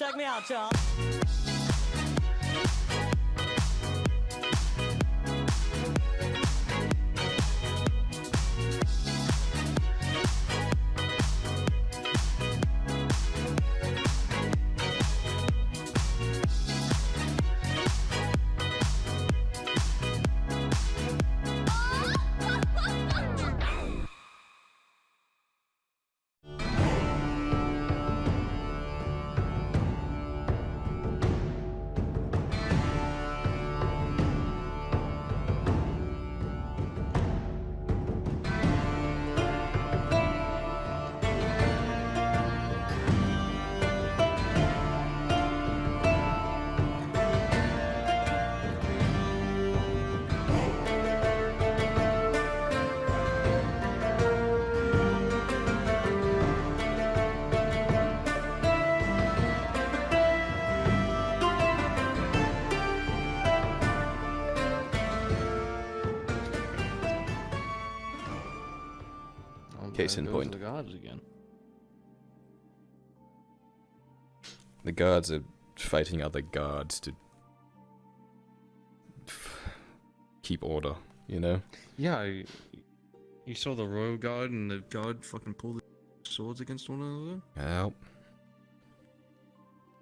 Check me out, y'all. Case in point. The guards again. The guards are fighting other guards to keep order, you know? Yeah, you saw the royal guard and the guard fucking pull the swords against one another? Well,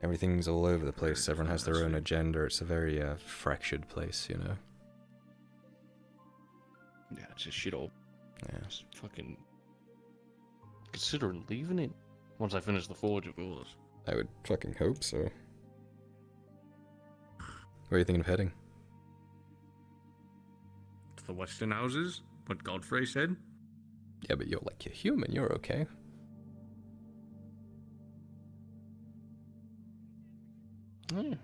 everything's all over the place. Everyone has their own agenda. It's a very fractured place, you know? Yeah, it's just shit all. Yeah. Just fucking considering leaving it once I finish the forge, of course. I would fucking hope so. Where are you thinking of heading? To the western houses? What Godfrey said? Yeah, but you're human. You're okay. Yeah.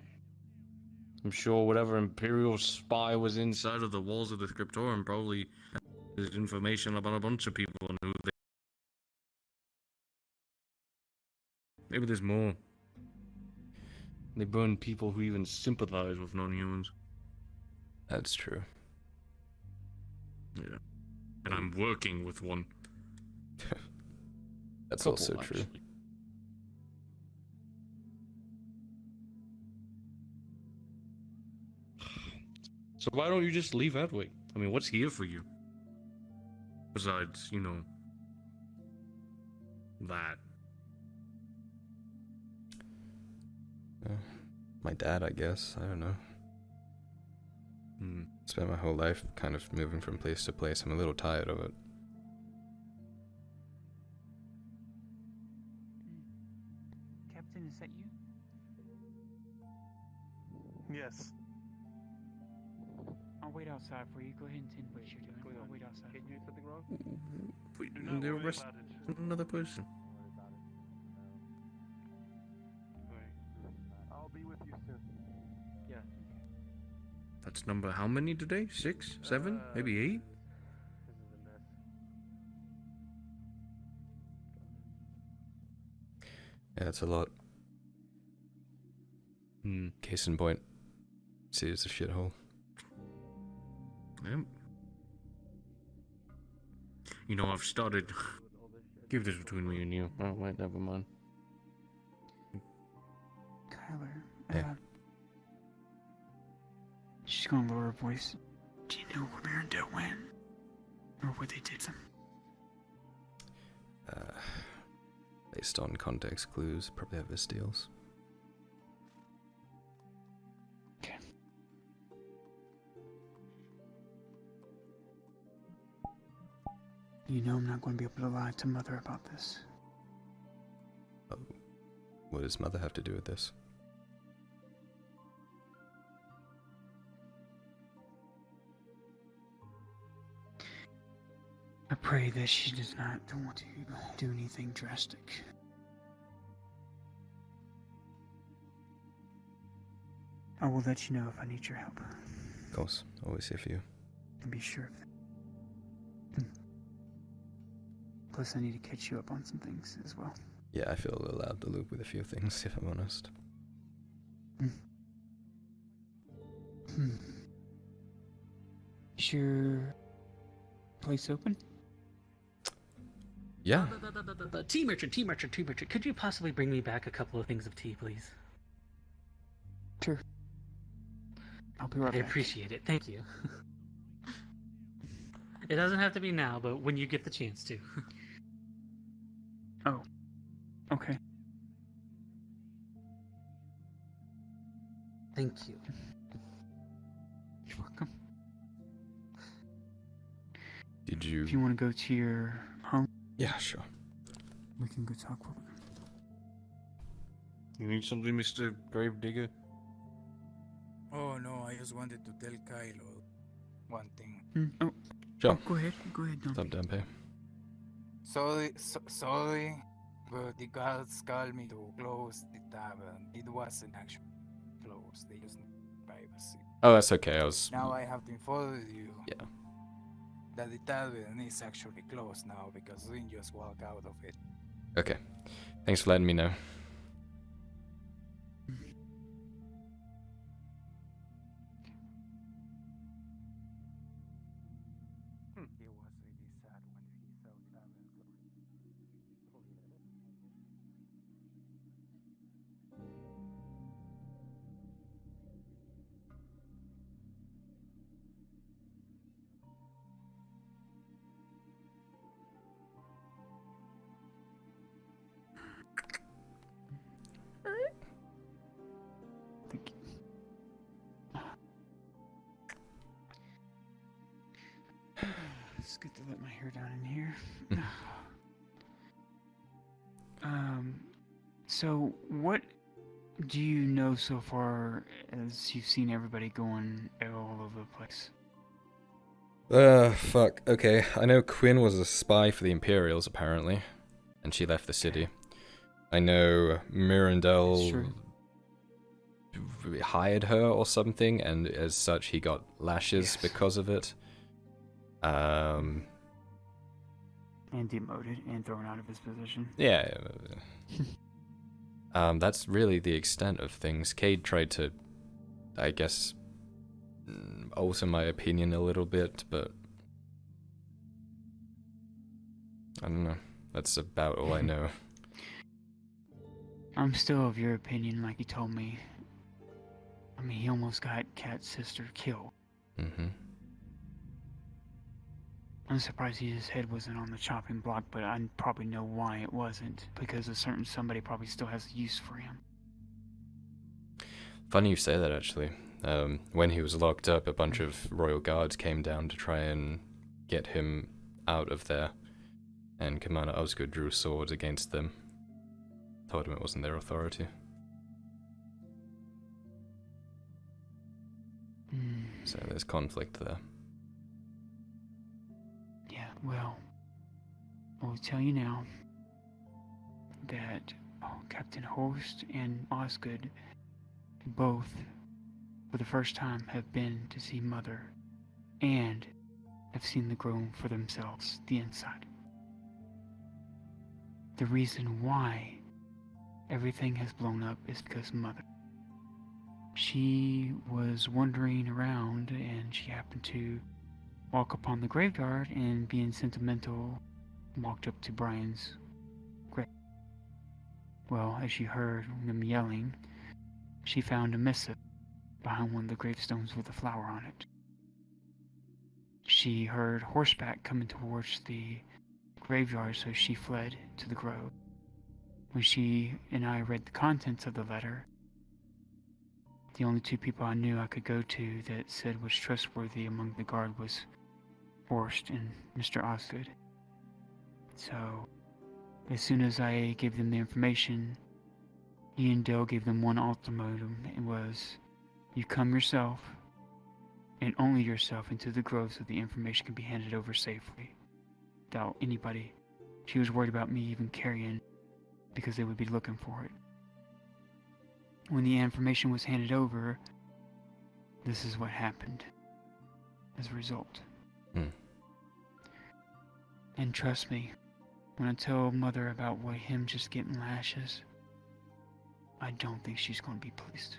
I'm sure whatever Imperial spy was inside of the walls of the Scriptorium probably has information about a bunch of people and who they... Maybe there's more. They burn people who even sympathize with non-humans. That's true. Yeah. And I'm working with one. That's Couple, also true. actually. So why don't you just leave Edwig? I mean, what's here for you? Besides, you know, that. My dad, I guess. I don't know. Spent my whole life kind of moving from place to place. I'm a little tired of it. Captain, is that you? Yes. I'll wait outside for you. Go ahead and tend what you're doing. I'll wait outside. Can you do something wrong? Wait, Do not they're worry arresting about it. another person. I'll be with you soon. Yeah. That's number how many today? 6? 7? Maybe 8? This is a mess. Yeah, it's a lot. Case in point. See, it's a shithole. Yep. You know, I've started... Keep this between me and you. Oh, wait, never mind. Kyler, Yeah. she's gonna lower her voice. Do you know where Marindale went? Or where they did them? Based on context clues, probably have Vistials. Okay. You know I'm not going to be able to lie to Mother about this. Oh, what does Mother have to do with this? I pray that she does not want to do anything drastic. I will let you know if I need your help. Of course, always here for you. And be sure of that. Plus, I need to catch you up on some things as well. Yeah, I feel a little out of the loop with a few things, if I'm honest. Is your place open? Yeah. Tea merchant. Could you possibly bring me back a couple of things of tea, please? Sure. I'll be right I back. appreciate it. Thank you. It doesn't have to be now, but when you get the chance to. Oh. Okay. Thank you. You're welcome. Did you? If you want to go to your home, Yeah, sure. we can go talk with them. You need something, Mr. Gravedigger? Oh no, I just wanted to tell Kylo one thing. Oh, Sure. go ahead. Go ahead, Don. What's up, Dempe? Sorry, but the guards called me to close the tavern. It wasn't actually closed. They just need privacy. Oh, that's okay. I was. Now I have to inform you Yeah. that the tavern is actually closed now because we just walk out of it. Okay. Thanks for letting me know. He was really sad when he saw the tavern closed. Thank you. It's good to let my hair down in here. So what do you know so far as you've seen everybody going all over the place? Fuck. Okay. I know Quinn was a spy for the Imperials, apparently, and she left the city. I know Mirandel That's hired her or something, and as such, he got lashes Yes. because of it. And demoted and thrown out of his position. Yeah. That's really the extent of things. Cade tried to, I guess, alter my opinion a little bit, but I don't know. That's about all I know. I'm still of your opinion, like you told me. I mean, he almost got Kat's sister killed. Mm-hmm. I'm surprised his head wasn't on the chopping block, but I probably know why it wasn't. Because a certain somebody probably still has use for him. Funny you say that, actually. When he was locked up, a bunch of royal guards came down to try and get him out of there, and Commander Osgood drew swords against them. Told him it wasn't their authority. So there's conflict there. Yeah, well, I'll tell you now that Captain Horst and Osgood both, for the first time, have been to see Mother and have seen the grove for themselves, the inside. The reason why everything has blown up is because Mother. She was wandering around and she happened to walk upon the graveyard and, being sentimental, walked up to Brian's grave. Well, as she heard them yelling, she found a missive behind one of the gravestones with a flower on it. She heard horseback coming towards the graveyard, so she fled to the grove. When she and I read the contents of the letter, the only two people I knew I could go to that said was trustworthy among the guard was Horst and Mr. Osgood. So, as soon as I gave them the information, Ian Dale gave them one ultimatum. It was, you come yourself, and only yourself, into the grove so the information can be handed over safely, without anybody. She was worried about me even carrying, because they would be looking for it. When the information was handed over, this is what happened as a result. And trust me, when I tell Mother about him just getting lashes, I don't think she's going to be pleased.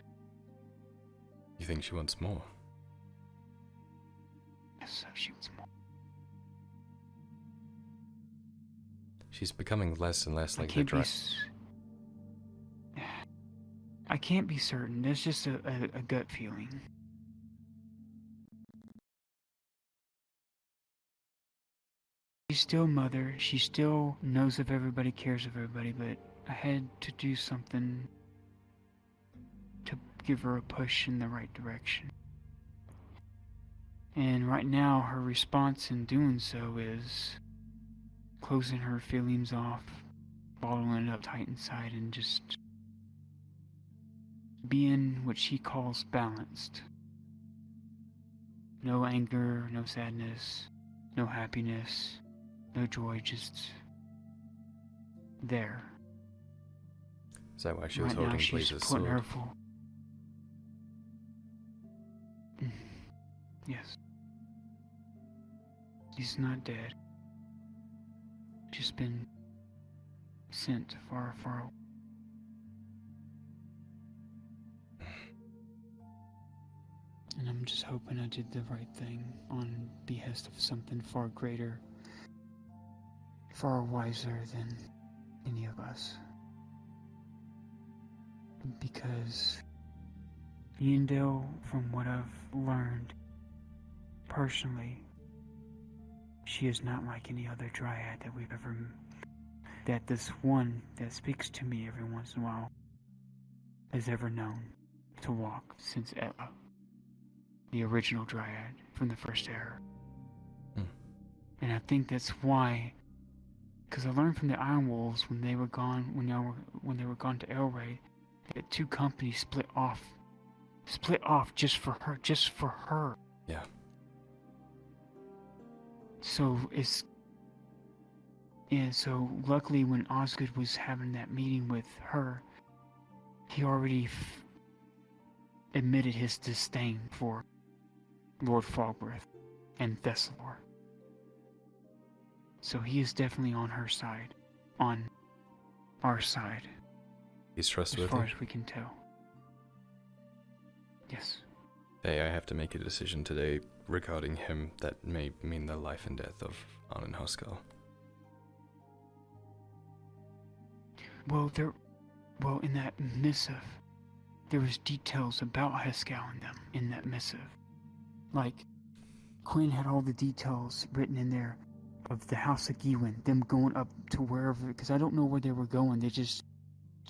You think she wants more? Yes, she wants more. She's becoming less and less like the can't be Drow. I can't be certain. There's just a gut feeling. She's still mother. She still knows of everybody, cares of everybody, but I had to do something to give her a push in the right direction. And right now, her response in doing so is closing her feelings off, bottling it up tight inside, and just being what she calls balanced. No anger, no sadness, no happiness, no joy, just there. Is that why she was Right now, holding she's Blaze's putting her sword? full. Yes. He's not dead. Just been sent far, far away. And I'm just hoping I did the right thing on behest of something far greater, far wiser than any of us. Because Yandel, from what I've learned personally, she is not like any other dryad that we've ever that this one that speaks to me every once in a while has ever known to walk since Ella, the original dryad from the first era. And I think that's why, because I learned from the Iron Wolves when they were gone, when they were gone to Elray, that two companies split off just for her. Yeah. So so luckily when Osgood was having that meeting with her, he already admitted his disdain for Lord Falworth and Thessalor. So he is definitely on her side, on our side, He's as trustworthy. far as we can tell. Yes. Hey, I have to make a decision today regarding him that may mean the life and death of Arnon Hoskell. Well, in that missive, there was details about Haskell and them in that missive. Like, Quinn had all the details written in there of the House of Gewin, them going up to wherever, because I don't know where they were going. They just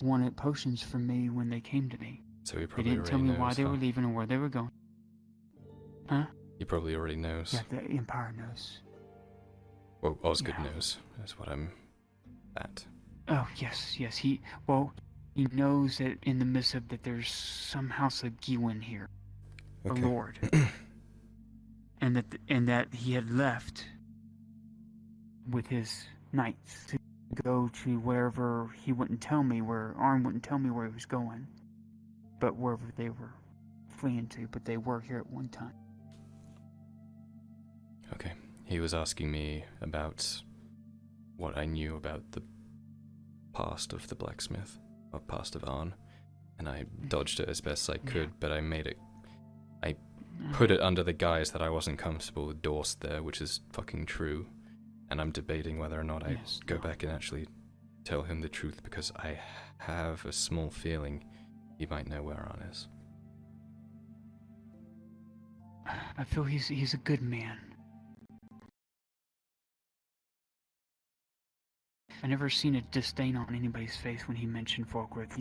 wanted potions from me when they came to me. So he They probably didn't tell already me why knows, they huh? were leaving or where they were going. Huh? He probably already knows. Yeah, the Empire knows. Well, Osgood Yeah. knows. That's what I'm at. Oh, yes. He knows that in the missive that there's some House of Gewin here, Okay. a lord, and that he had left with his knights to go to wherever he wouldn't tell me where Arn wouldn't tell me where he was going, but wherever they were fleeing to, but they were here at one time. Okay. He was asking me about what I knew about the past of the blacksmith, or past of Arn, and I dodged it as best I could, but I put it under the guise that I wasn't comfortable with Dorst there, which is fucking true, and I'm debating whether or not I go back and actually tell him the truth, because I have a small feeling he might know where Arn is. I feel he's a good man. I never seen a disdain on anybody's face when he mentioned Falkworth.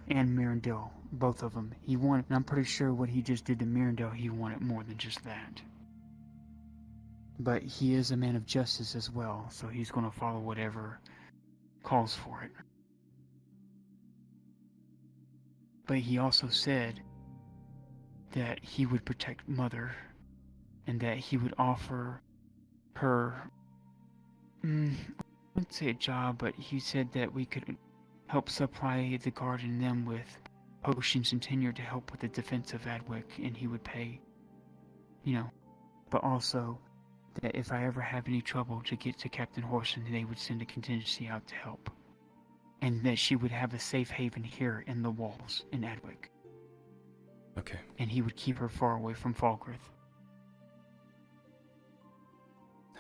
And Mirandil, both of them. He wanted, and I'm pretty sure what he just did to Mirandil, he wanted more than just that. But he is a man of justice as well, so he's going to follow whatever calls for it. But he also said that he would protect Mother, and that he would offer her, I wouldn't say a job, but he said that we could help supply the guard and them with potions and tenure to help with the defense of Adwick, and he would pay, but also that if I ever have any trouble to get to Captain Horson, they would send a contingency out to help, and that she would have a safe haven here in the walls in Adwick, Okay. and he would keep her far away from Falkworth.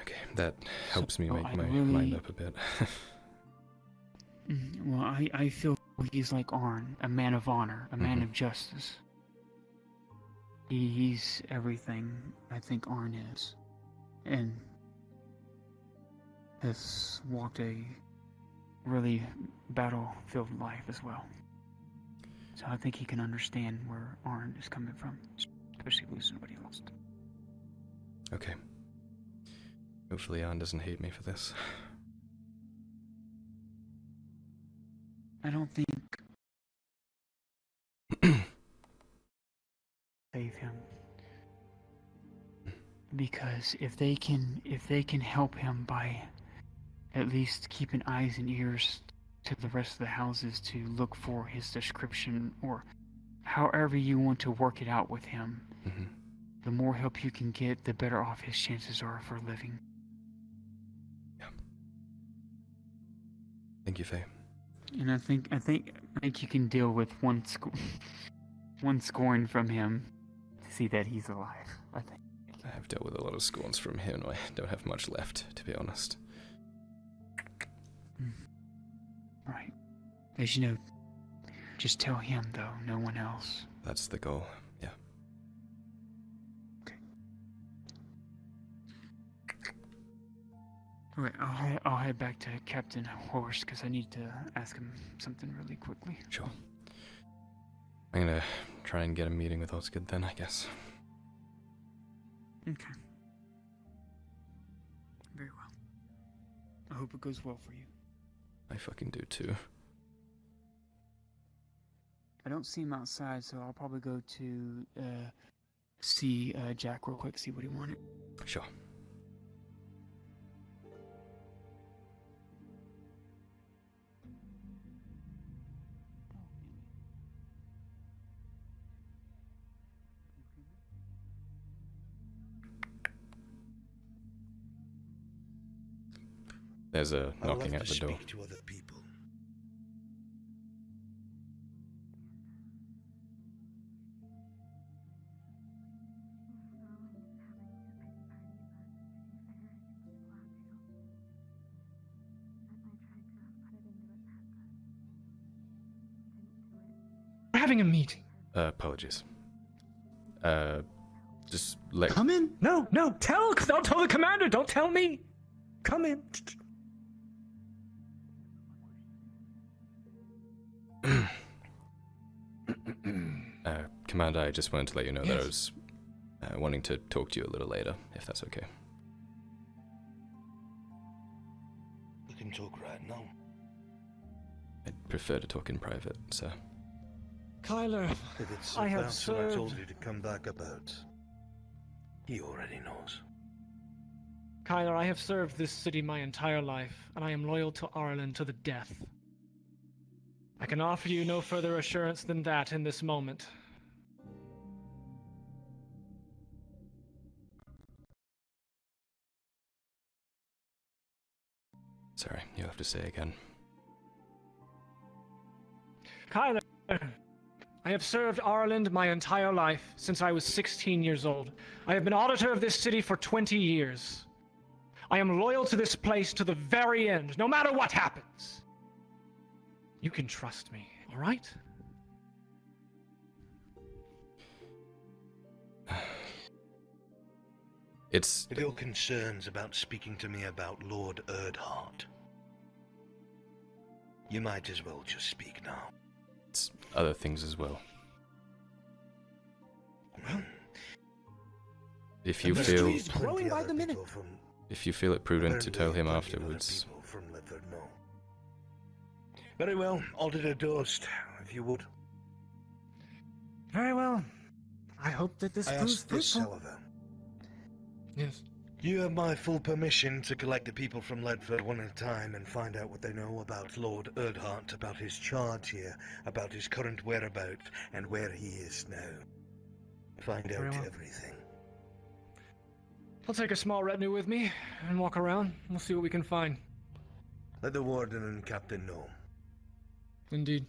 Okay, that helps me So make I my really- mind up a bit. Well, I feel Well, he's like Arn, a man of honor, a man of justice. He's everything I think Arn is. And has walked a really battle-filled life as well. So I think he can understand where Arn is coming from, especially losing what he lost. Okay. Hopefully Arn doesn't hate me for this. I don't think save him, because if they can help him by at least keeping eyes and ears to the rest of the houses to look for his description, or however you want to work it out with him, the more help you can get, the better off his chances are for living. Yeah. Thank you, Faye. And I think you can deal with one scorn from him to see that he's alive. I think. I have dealt with a lot of scorns from him, and I don't have much left, to be honest. Right. As you know, just tell him though, no one else. That's the goal, yeah. Okay. Alright, I'll head back to Captain Horst because I need to ask him something really quickly. Sure. I'm gonna try and get a meeting with Osgood then, I guess. Okay. Very well. I hope it goes well for you. I fucking do too. I don't see him outside, so I'll probably go to see Jack real quick, see what he wanted. Sure. There's a knocking at the door. Speak to other people. We're having a meeting. Apologies. Just let... Come in. No, don't tell the commander. Don't tell me. Come in. Commander, I just wanted to let you know that I was wanting to talk to you a little later, if that's okay. We can talk right now. I'd prefer to talk in private, sir. Kyler, If it's I have about what I told served. you to come back about, he already knows. Kyler, I have served this city my entire life, and I am loyal to Ireland to the death. I can offer you no further assurance than that in this moment. Sorry, you'll have to say again. Kyler, I have served Ireland my entire life, since I was 16 years old. I have been auditor of this city for 20 years. I am loyal to this place to the very end, no matter what happens. You can trust me, all right? It's... If you're concerns about speaking to me about Lord Erdhart, you might as well just speak now. It's other things as well. If you There's feel... plenty growing by other the minute. people from- If you feel it prudent to tell him apparently plenty other afterwards... people from Ledford know. Very well, Auditor Durst, if you would. Very well. I hope that this I proves ask this, fruitful. however. Yes. You have my full permission to collect the people from Ledford one at a time and find out what they know about Lord Erdhart, about his charge here, about his current whereabouts, and where he is now. Find Very out well. everything. I'll take a small retinue with me and walk around. We'll see what we can find. Let the Warden and Captain know. Indeed.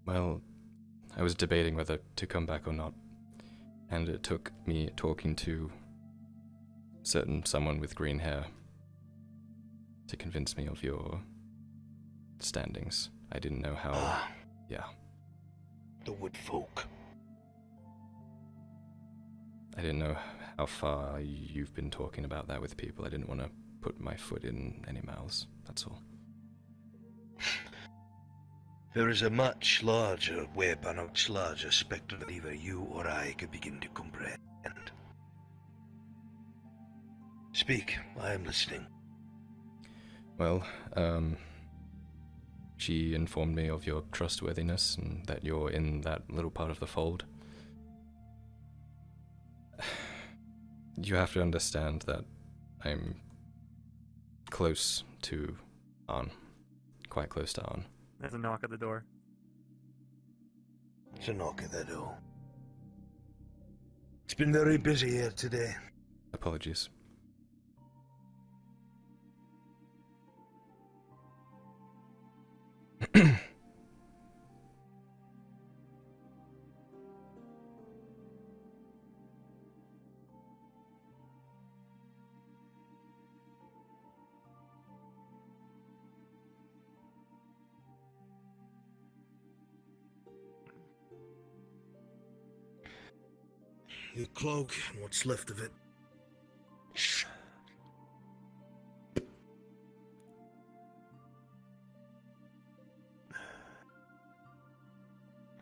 Well, I was debating whether to come back or not, and it took me talking to someone with green hair to convince me of your standings. I didn't know how. Yeah. The wood folk. I didn't know how far you've been talking about that with people. I didn't want to put my foot in any mouths, that's all. There is a much larger web and a much larger spectrum that either you or I could begin to comprehend. Speak, I am listening. Well, she informed me of your trustworthiness and that you're in that little part of the fold. You have to understand that I'm close to Arn. Quite close to Arn. There's a knock at the door. It's a knock at the door. It's been very busy here today. Apologies. Your cloak and what's left of it.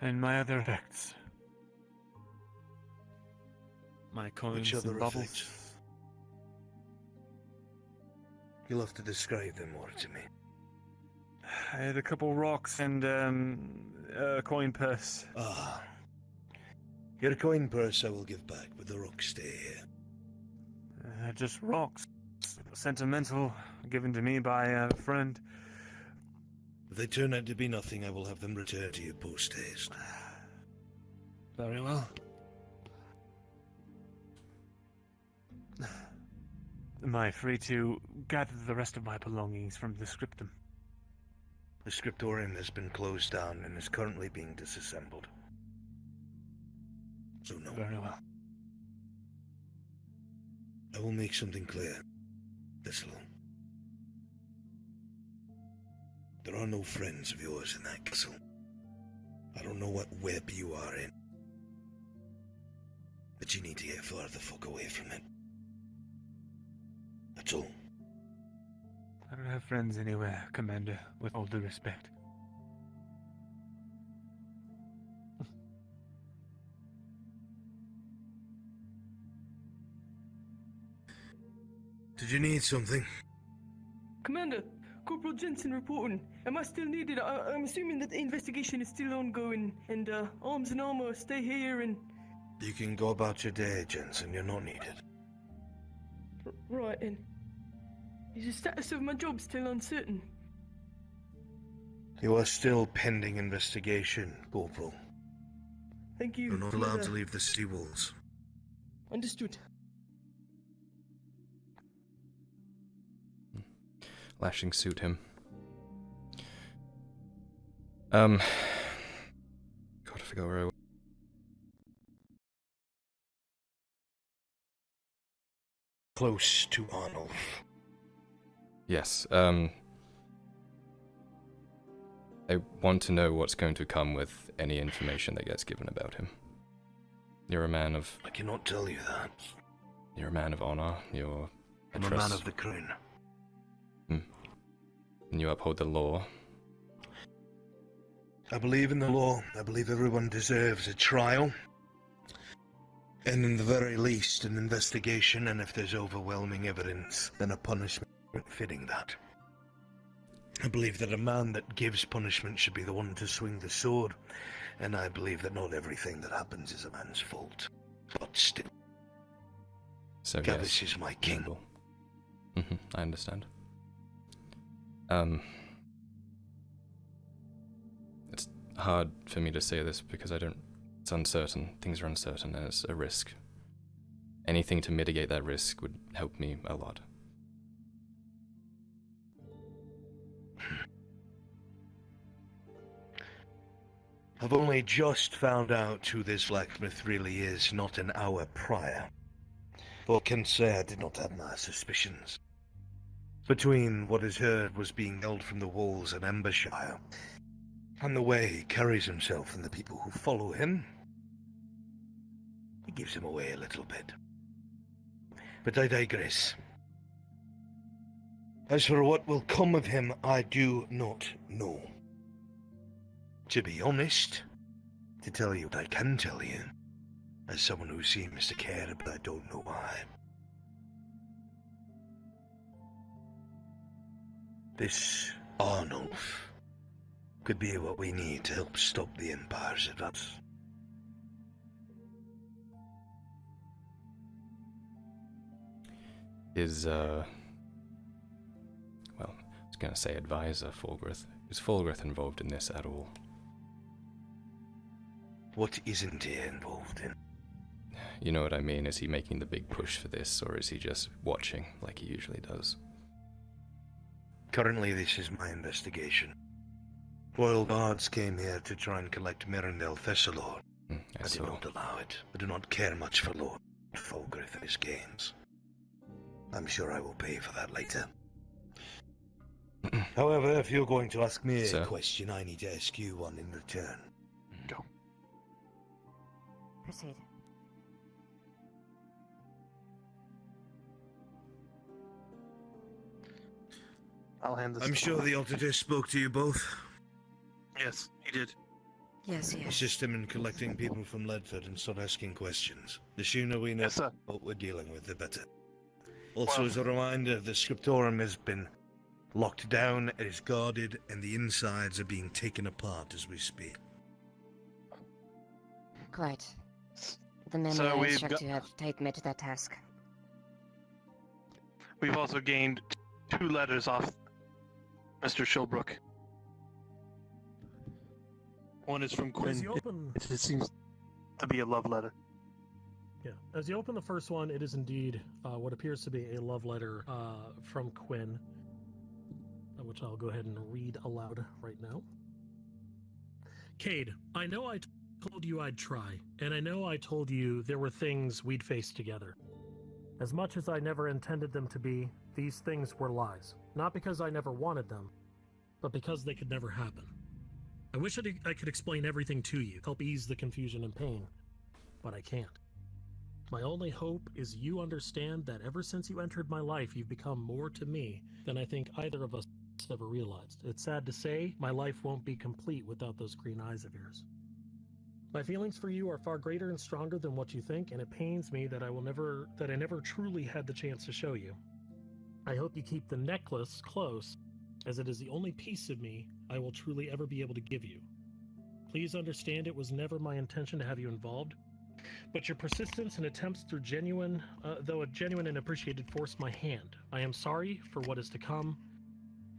And my other effects. My coins Which other and bubbles. effects? You'll have to describe them more to me. I had a couple rocks and a coin purse. Ah. Your coin purse I will give back, but the rocks stay here. Just rocks. Sentimental, given to me by a friend. If they turn out to be nothing, I will have them returned to you post-haste. Very well. Am I free to gather the rest of my belongings from the scriptum? The scriptorium has been closed down and is currently being disassembled. So no. Very well. I will make something clear. This alone. There are no friends of yours in that castle. I don't know what web you are in. But you need to get far the fuck away from it. That's all. I don't have friends anywhere, Commander, with all due respect. Did you need something? Commander, Corporal Jensen reporting. Am I still needed? I'm assuming that the investigation is still ongoing, and arms and armor stay here and... You can go about your day, Jensen. You're not needed. Right, and... Is the status of my job still uncertain? You are still pending investigation, Corporal. Thank you. You're not for allowed the- to leave the city walls. Understood. Lashing suit him. God, I forgot where I was. Close to Arnulf. Yes, I want to know what's going to come with any information that gets given about him. You're a man of... I cannot tell you that. You're a man of honor. You're a I'm a man of the crown. And you uphold the law. I believe in the law. I believe everyone deserves a trial. And in the very least, an investigation, and if there's overwhelming evidence, then a punishment fitting that. I believe that a man that gives punishment should be the one to swing the sword, and I believe that not everything that happens is a man's fault. But still, So Gavis yes, is my king. noble. I understand. It's hard for me to say this because it's uncertain. Things are uncertain and it's a risk. Anything to mitigate that risk would help me a lot. I've only just found out who this blacksmith really is not an hour prior. Or can say I did not have my suspicions. Between what is heard was being yelled from the walls in Embershire, and the way he carries himself and the people who follow him, it gives him away a little bit. But I digress. As for what will come of him, I do not know. To be honest, to tell you what I can tell you, as someone who seems to care, but I don't know why. This Arnulf could be what we need to help stop the Empire's advance. Is, well, I was gonna say advisor Fulgrith. Is Fulgrith involved in this at all? What isn't he involved in? You know what I mean? Is he making the big push for this, or is he just watching like he usually does? Currently, this is my investigation. Royal Guards came here to try and collect Mirandel Thessalor. I did not allow it. I do not care much for Lord Fulgrith and his games. I'm sure I will pay for that later. However, if you're going to ask me a question, I need to ask you one in return. Go. Proceed. I'll hand this. I'm sure the Altatus spoke to you both. Yes, he did. Yes, yes. Assist him in collecting people from Ledford and start asking questions. The sooner we know what we're dealing with, the better. Also, as a reminder, the Scriptorum has been locked down, it is guarded, and the insides are being taken apart as we speak. Quite. The men So I we've instruct got- you have taken me to that task. We've also gained 2 letters off Mr. Shilbrook. One is from As Quinn. you open, It seems to be a love letter. yeah, as you open the first one, it is indeed what appears to be a love letter from Quinn, which I'll go ahead and read aloud right now. Cade, I know I told you I'd try, and I know I told you there were things we'd face together. As much as I never intended them to be, these things were lies. Not because I never wanted them, but because they could never happen. I wish I could explain everything to you, help ease the confusion and pain, but I can't. My only hope is you understand that ever since you entered my life, you've become more to me than I think either of us ever realized. It's sad to say, my life won't be complete without those green eyes of yours. My feelings for you are far greater and stronger than what you think, and it pains me that I never truly had the chance to show you. I hope you keep the necklace close, as it is the only piece of me I will truly ever be able to give you. Please understand it was never my intention to have you involved, but your persistence and attempts through though a genuine and appreciated, forced my hand. I am sorry for what is to come,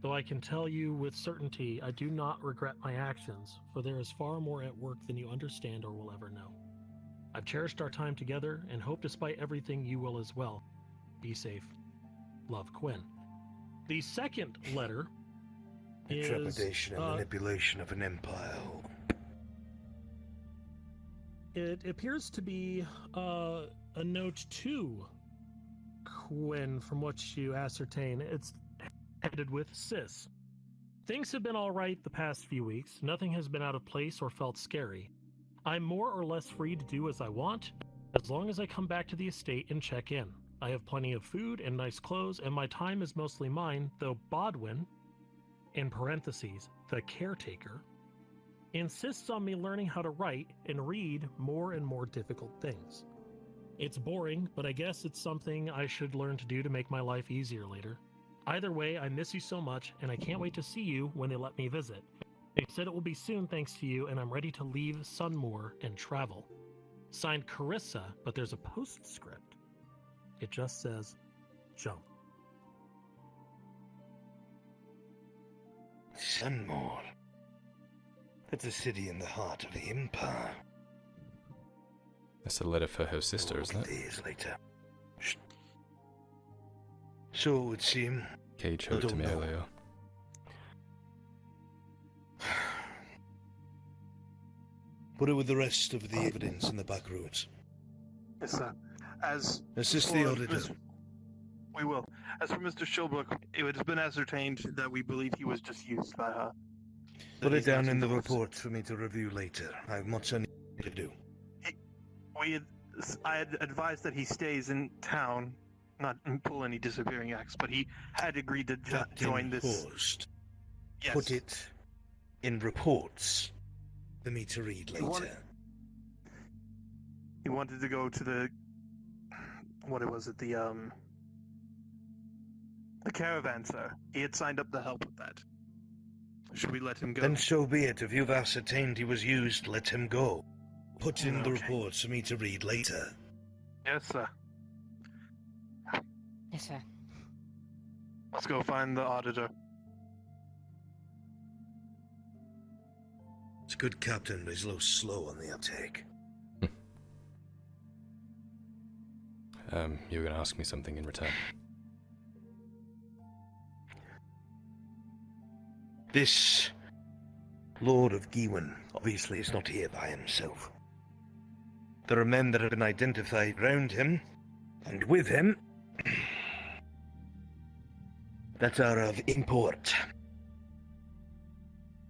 though I can tell you with certainty I do not regret my actions, for there is far more at work than you understand or will ever know. I've cherished our time together and hope despite everything you will as well. Be safe. Love, Quinn. The second letter is... Intrepidation and manipulation of an empire. It appears to be a note to Quinn, from what you ascertain. It's headed with Sis. Things have been alright the past few weeks. Nothing has been out of place or felt scary. I'm more or less free to do as I want, as long as I come back to the estate and check in. I have plenty of food and nice clothes, and my time is mostly mine, though Bodwin, in parentheses, the caretaker, insists on me learning how to write and read more and more difficult things. It's boring, but I guess it's something I should learn to do to make my life easier later. Either way, I miss you so much, and I can't wait to see you when they let me visit. They said it will be soon thanks to you, and I'm ready to leave Sunmoor and travel. Signed Carissa, but there's a postscript. It just says, jump. Sunmoor. That's a city in the heart of the Empire. That's a letter for her sister, isn't it? Days later. So it would seem. Cade showed it to me earlier. Put it with the rest of the evidence in the back rooms. Yes, sir. As Assist for the auditor. We will. As for Mr. Shilbrook, it has been ascertained that we believe he was just used by her. Put it That he's down not in the involved. report for me to review later. I have much I need to do. I had advised that he stays in town, not pull any disappearing acts, but he had agreed to join this. Paused. Yes. Put it in reports for me to read later. He wanted to go to the the caravan, sir. He had signed up to help with that. Should we let him go? Then so be it. If you've ascertained he was used, let him go. Put in the Okay. reports for me to read later. Yes, sir. Yes, sir. Let's go find the auditor. It's a good captain, but he's a little slow on the uptake. You were gonna ask me something in return. This Lord of Gewin obviously is not here by himself. There are men that have been identified around him, and with him, that are of import.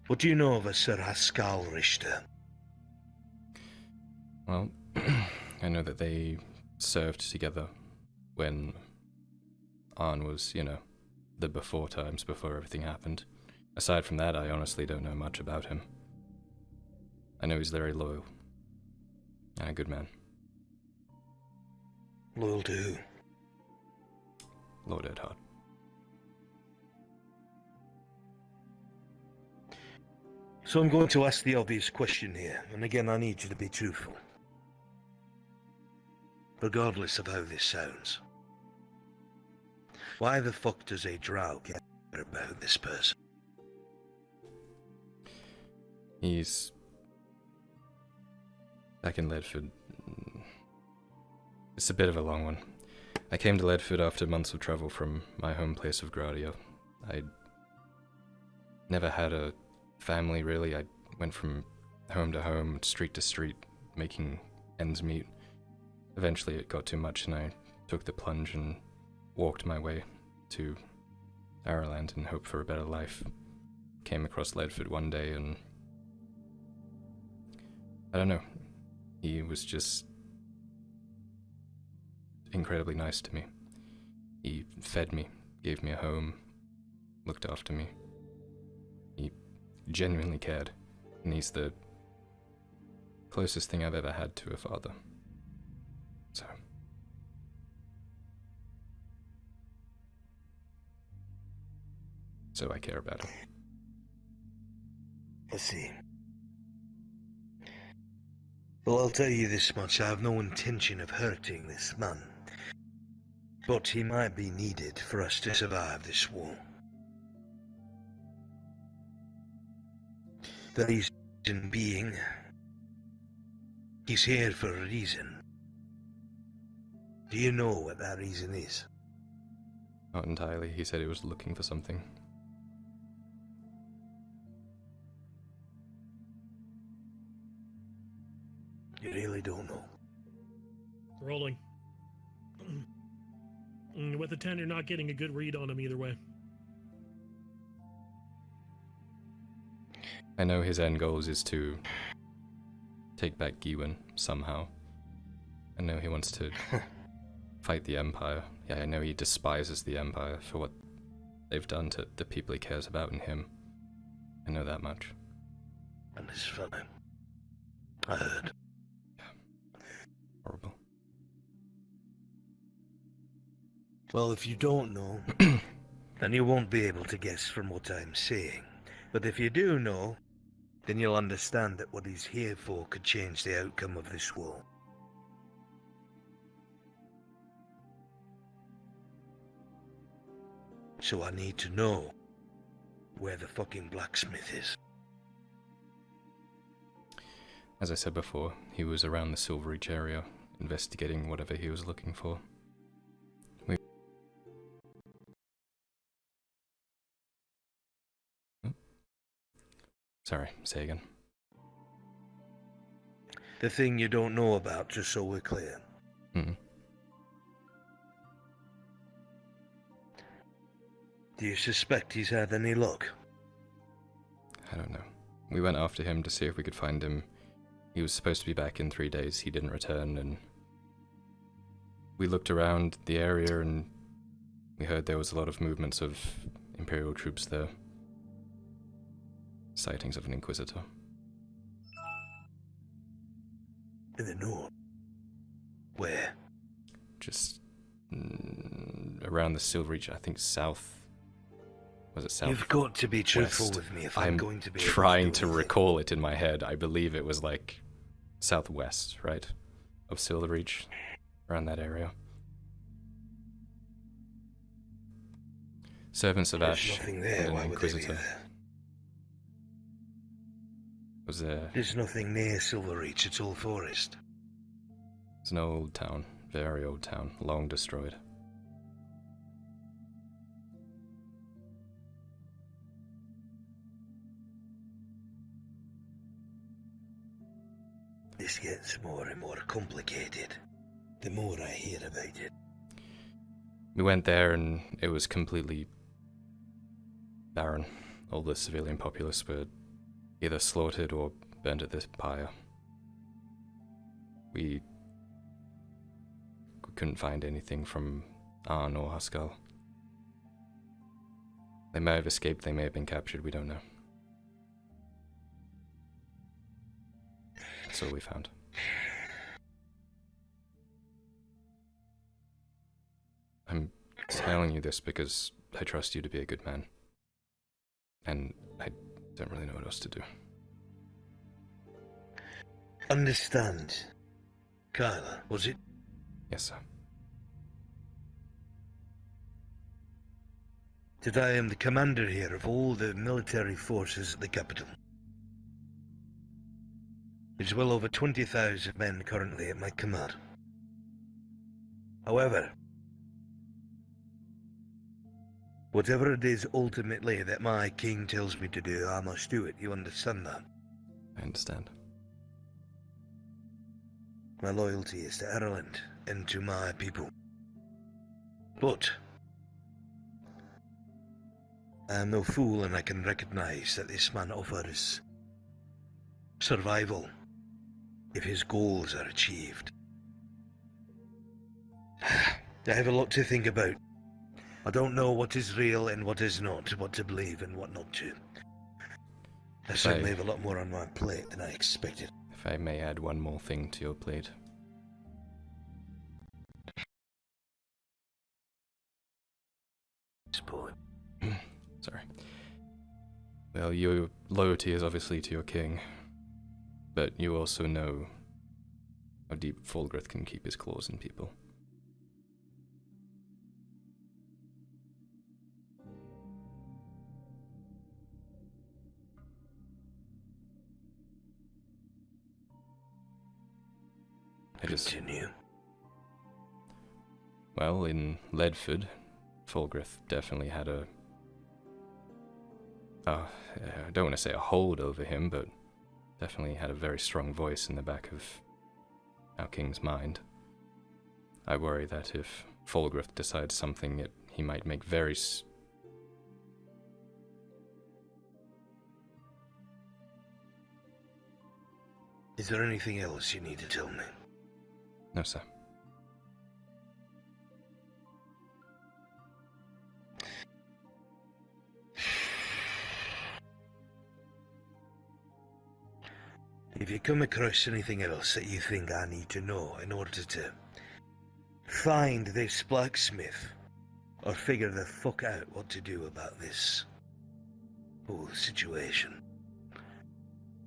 What do you know of a Sir Haskell Richter? Well, I know that they served together when Arn was, the before times, before everything happened. Aside from that, I honestly don't know much about him. I know he's very loyal. And a good man. Loyal to who? Lord Edhard. So I'm going to ask the obvious question here, and again I need you to be truthful. Regardless of how this sounds. Why the fuck does a Drow care about this person? He's back in Ledford. It's a bit of a long one. I came to Ledford after months of travel from my home place of Gradia. I'd never had a family, really. I went from home to home, street to street, making ends meet. Eventually it got too much and I took the plunge and walked my way to Ireland in hope for a better life. Came across Ledford one day and I don't know, he was just incredibly nice to me. He fed me, gave me a home, looked after me. He genuinely cared, and he's the closest thing I've ever had to a father. So I care about him. I see. Well, I'll tell you this much, I have no intention of hurting this man. But he might be needed for us to survive this war. The reason being, he's here for a reason. Do you know what that reason is? Not entirely. He said he was looking for something. You really don't know. Rolling. With the 10, you're not getting a good read on him either way. I know his end goals is to take back Gewin somehow. I know he wants to fight the Empire. Yeah, I know he despises the Empire for what they've done to the people he cares about in him. I know that much. And this fellow, I heard. Horrible. Well, if you don't know, then you won't be able to guess from what I'm saying. But if you do know, then you'll understand that what he's here for could change the outcome of this war. So I need to know where the fucking blacksmith is. As I said before, he was around the Silver Reach area, investigating whatever he was looking for. Sorry, say again. The thing you don't know about, just so we're clear. Hmm. Do you suspect he's had any luck? I don't know. We went after him to see if we could find him. He was supposed to be back in 3 days. He didn't return, and we looked around the area and we heard there was a lot of movements of Imperial troops there. Sightings of an Inquisitor. In the north? Where? Just around the Silverreach, I think south. Was it south? You've got to be truthful west? with me if I'm going to be able trying to to do anything. recall it in my head. I believe it was like southwest, right? Of Silverreach. Around that area. Servants of There's Ash nothing there. and Why an would they be Inquisitor. there? Was there... There's nothing near Silverreach. It's all forest. It's an old town. Very old town. Long destroyed. This gets more and more complicated the more I hear about it. We went there and it was completely barren. All the civilian populace were either slaughtered or burned at this pyre. We couldn't find anything from Arn or Haskell. They may have escaped, they may have been captured, we don't know. That's all we found. I'm telling you this because I trust you to be a good man. And I don't really know what else to do. Understand. Kyler, was it? Yes, sir. That I am the commander here of all the military forces at the capital. There's well over 20,000 men currently at my command. However, whatever it is ultimately that my king tells me to do, I must do it. You understand that? I understand. My loyalty is to Ireland and to my people. But I am no fool, and I can recognize that this man offers survival if his goals are achieved. I have a lot to think about. I don't know what is real and what is not, what to believe and what not to. I certainly have a lot more on my plate than I expected. If I may add one more thing to your plate. Sorry. Well, your loyalty is obviously to your king, but you also know how deep Fulgrith can keep his claws in people. Continue. Well, in Ledford, Fulgrith definitely had a... I don't want to say a hold over him, but definitely had a very strong voice in the back of our king's mind. I worry that if Fulgrith decides something, he might make very... Is there anything else you need to tell me? No, sir. If you come across anything else that you think I need to know in order to find this blacksmith, or figure the fuck out what to do about this whole situation,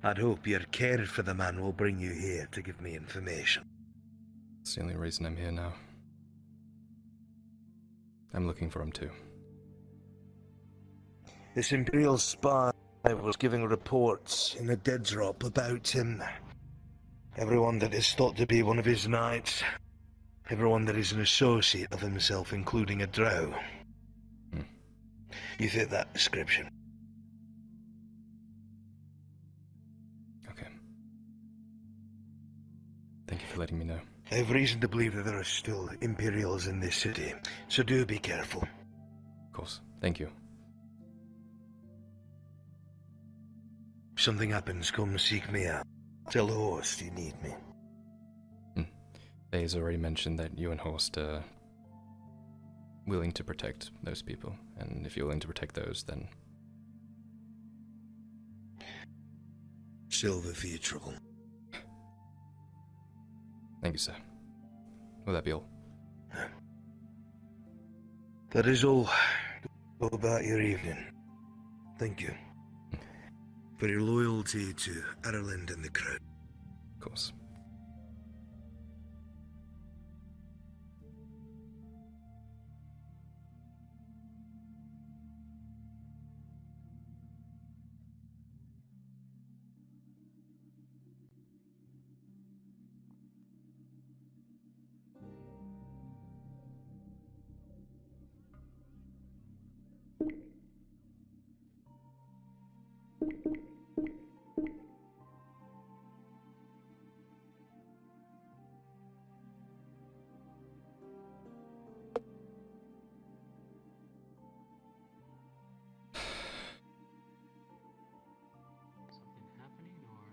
I'd hope your care for the man will bring you here to give me information. That's the only reason I'm here now. I'm looking for him too. This Imperial spy was giving reports in a dead drop about him. Everyone that is thought to be one of his knights. Everyone that is an associate of himself, including a Drow. You fit that description. Okay. Thank you for letting me know. I have reason to believe that there are still Imperials in this city, so do be careful. Of course. Thank you. If something happens, come seek me out. Tell the Horst you need me. Faye's already mentioned that you and Horst are willing to protect those people, and if you're willing to protect those, then... Silver for your trouble. Thank you, sir. Will that be all? That is all. Go about your evening. Thank you. For your loyalty to Ireland and the crowd. Of course. Something happening, or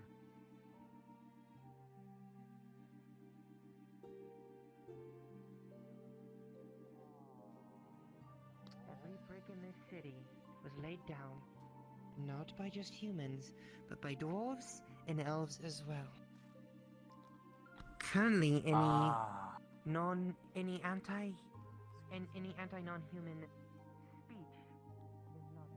Every brick in this city was laid down, not by just humans, but by dwarves and elves as well. Currently, any non-human speech is not.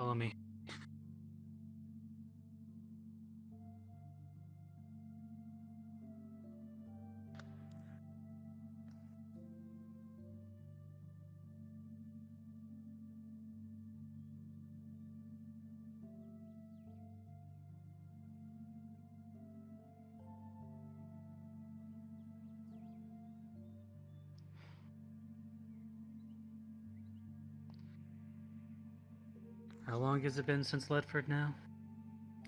follow me. How long has it been since Ledford now?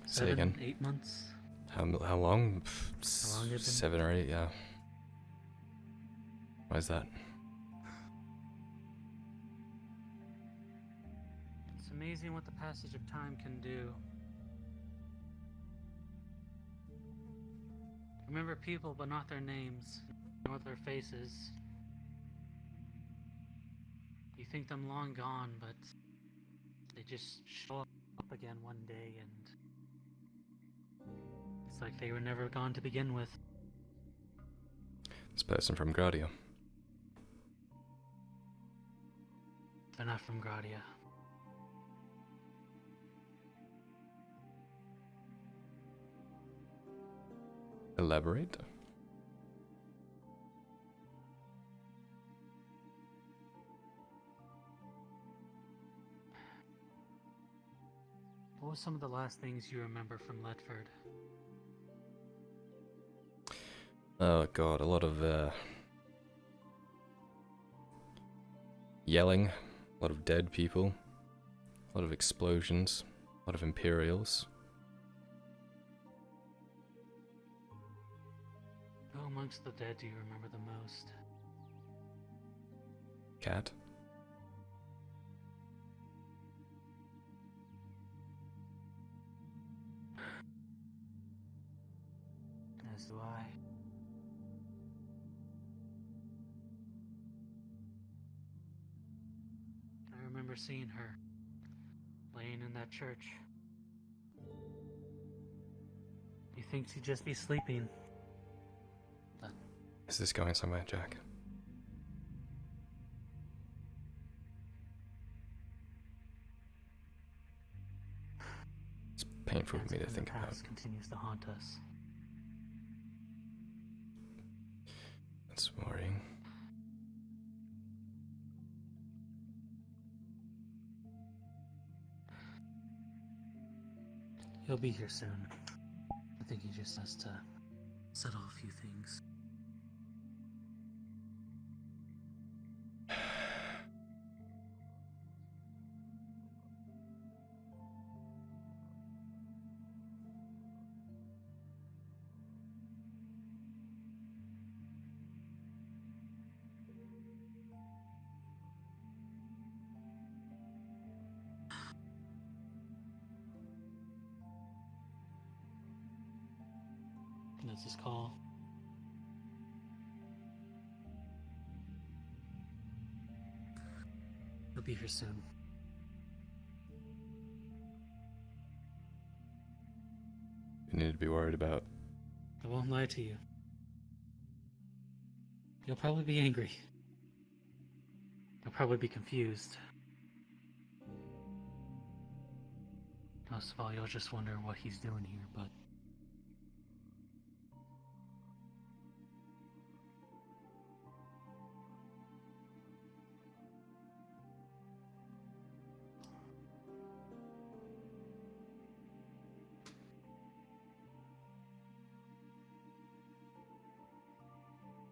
Say again? 8 months? How long? How long has it been? 7 or 8, yeah. Why is that? It's amazing what the passage of time can do. Remember people, but not their names, nor their faces. You think them long gone, but they just show up again one day, and it's like they were never gone to begin with. This person from Gradia. They're not from Gradia. Elaborate? What was some of the last things you remember from Ledford? Oh god, a lot of yelling, a lot of dead people, a lot of explosions, a lot of Imperials. Who amongst the dead do you remember the most? Cat? As do I. I remember seeing her laying in that church. You think she'd just be sleeping, Is this going somewhere, Jack? It's painful for me to think about. Continues to haunt us. That's worrying. He'll be here soon. I think he just has to settle a few things. That's his call. He'll be here soon. You need to be worried about. I won't lie to you. You'll probably be angry. You'll probably be confused. Most of all, you'll just wonder what he's doing here, but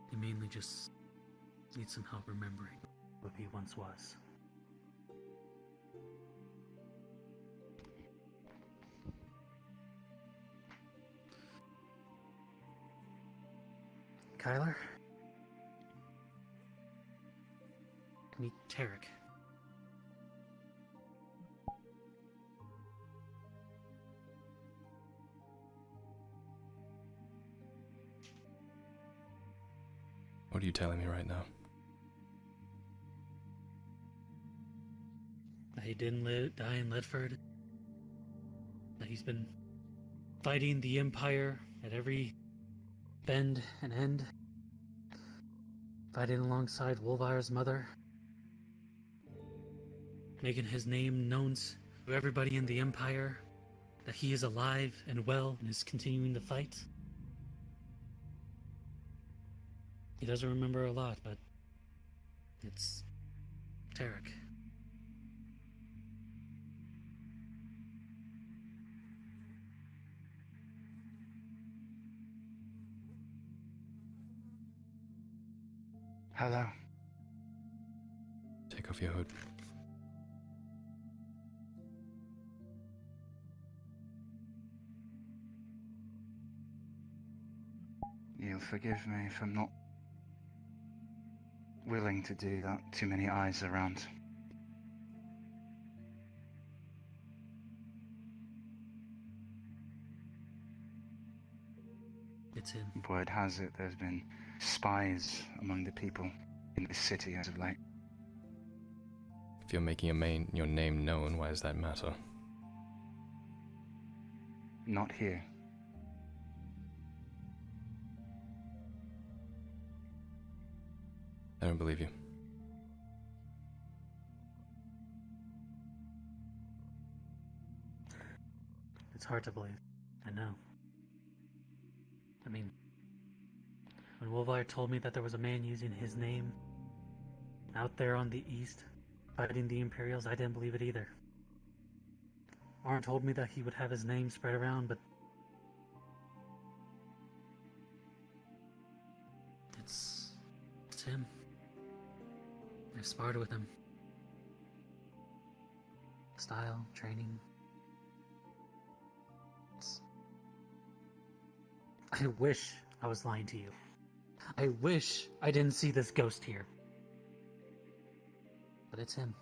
he mainly just needs some help remembering what he once was. Kyler? Meet Tarek. What are you telling me right now? That he didn't die in Ledford. That he's been fighting the Empire at every bend and end. Fighting alongside Wolvire's mother. Making his name known to everybody in the Empire. That he is alive and well and is continuing to fight. He doesn't remember a lot, but it's Tarek. Hello. Take off your hood. You'll forgive me if I'm not willing to do that. Too many eyes around. It's him. Word has it there's been spies among the people in this city as of late. If you're making your name known, why does that matter? Not here. I don't believe you. It's hard to believe. I know. I mean, when Wolvire told me that there was a man using his name out there on the east fighting the Imperials, I didn't believe it either. Arn told me that he would have his name spread around, but it's him. I've sparred with him. Style, training. I wish I was lying to you. I wish I didn't see this ghost here. But it's him.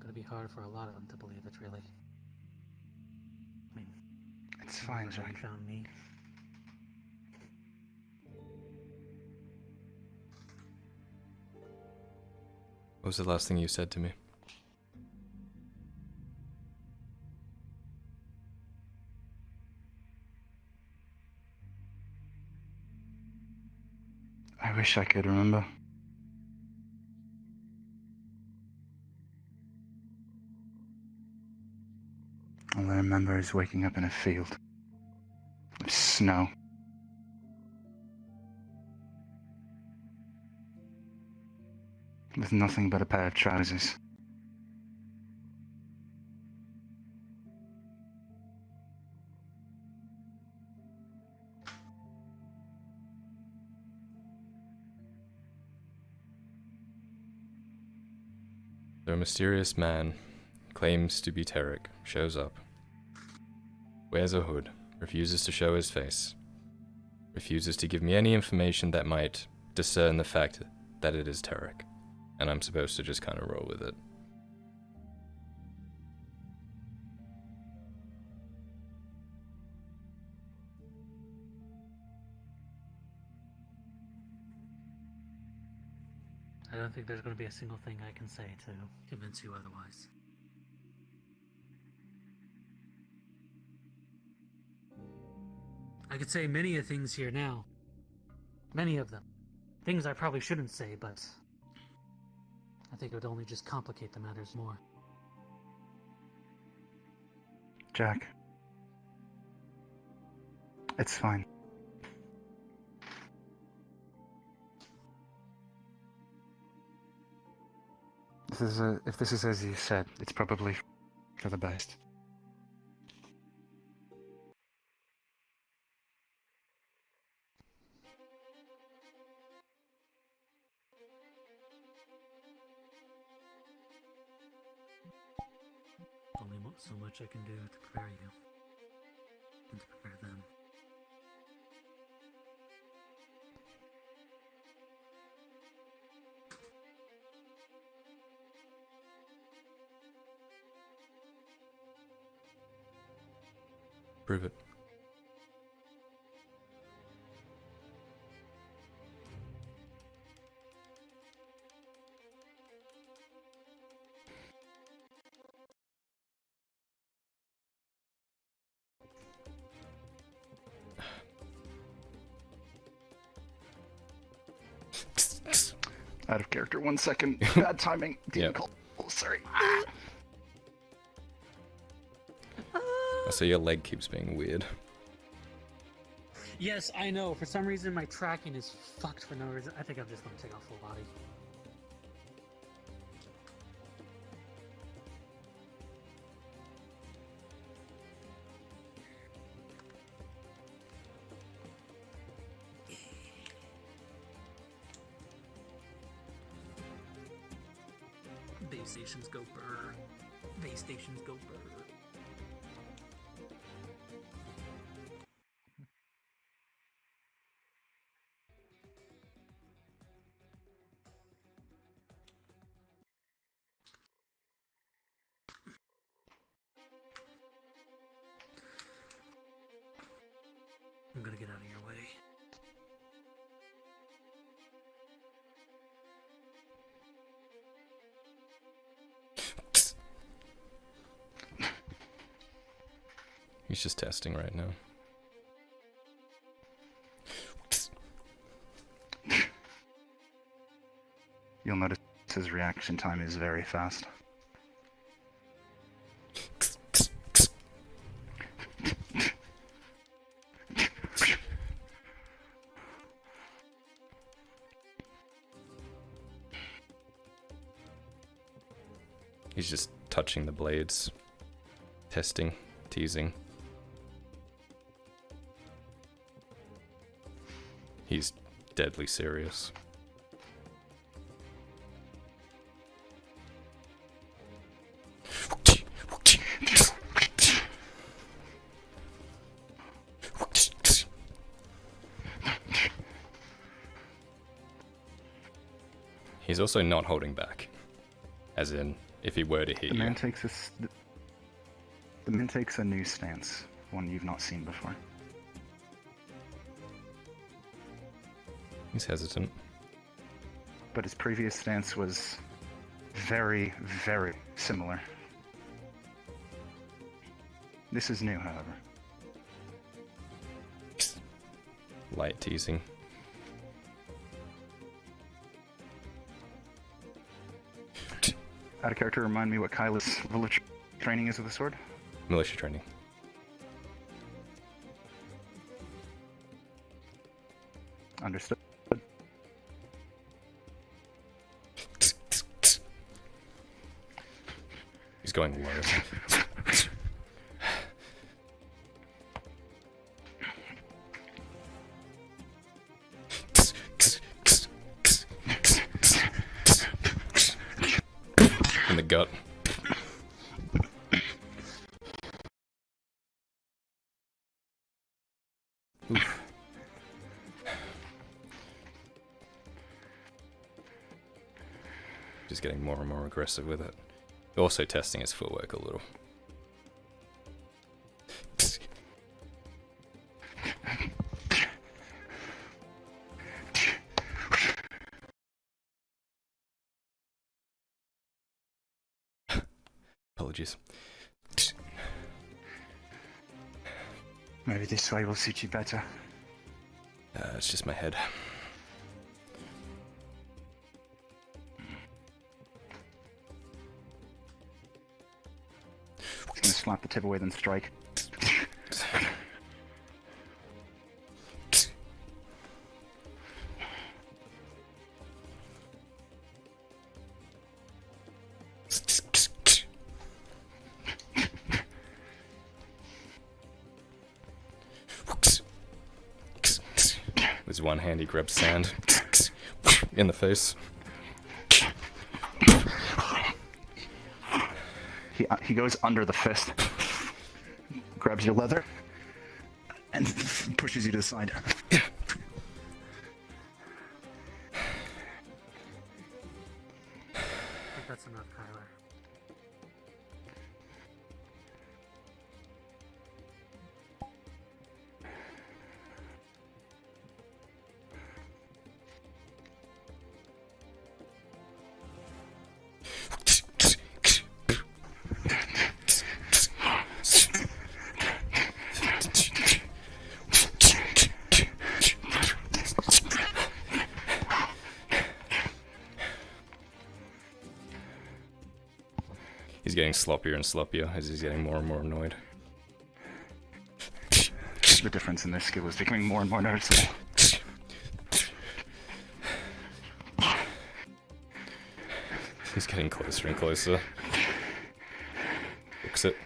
gonna be hard for a lot of them to believe it, really. I mean, it's fine, you Jack. found me. What was the last thing you said to me? I wish I could remember. All I remember is waking up in a field of snow. With nothing but a pair of trousers. So a mysterious man, claims to be Tarek, shows up, wears a hood, refuses to show his face, refuses to give me any information that might discern the fact that it is Tarek, and I'm supposed to just kind of roll with it. I don't think there's going to be a single thing I can say to convince you otherwise. I could say many of things here now. Many of them. Things I probably shouldn't say, but I think it would only just complicate the matters more. Jack. It's fine. If this is as you said, it's probably for the best. Only so much I can do to prepare you. And to prepare them. Prove it. Out of character, 1 second. Bad timing. Demon Yep. call. Oh, sorry. So your leg keeps being weird. Yes, I know. For some reason, my tracking is fucked for no reason. I think I'm just going to take off full body. Base stations go burr. Base stations go burr. I'm gonna get out of your way. He's just testing right now. You'll notice his reaction time is very fast. He's just touching the blades. Testing, teasing. He's deadly serious. He's also not holding back. As in, if he were to hit The you. man takes the man takes a new stance, one you've not seen before. He's hesitant. But his previous stance was very, very similar. This is new, however. Light teasing. Out of character, remind me what Kyler's village training is with the sword? Militia training. Understood. He's going low. In the gut. Oof. Just getting more and more aggressive with it. Also testing his footwork a little. Apologies. Maybe this way will suit you better. It's just my head. Just gonna slap the tip away, then strike. With his one hand, he grabs sand in the face. He goes under the fist, grabs your leather, and pushes you to the side. I think that's enough, Kyler. He's getting sloppier and sloppier as he's getting more and more annoyed. The difference in their skill is becoming more and more noticeable. He's getting closer and closer. Looks it.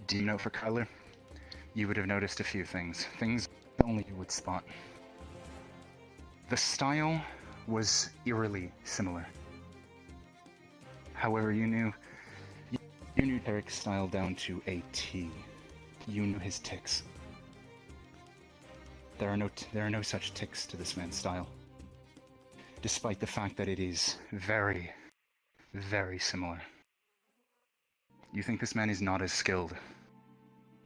Do you know, for Kyler, you would have noticed a few things. Things only you would spot. The style was eerily similar. However, you knew Derek's style down to a T. You knew his tics. There are no such tics to this man's style, despite the fact that it is very, very similar. You think this man is not as skilled,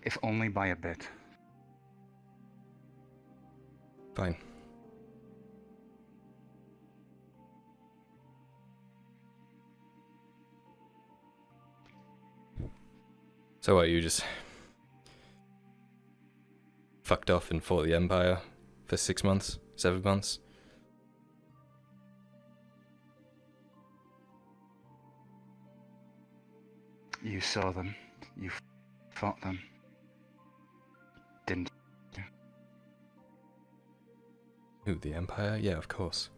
if only by a bit. Fine. So what, you just fucked off and fought the Empire for 6 months, 7 months. You saw them. You fought them. Didn't you? Who, the Empire? Yeah, of course.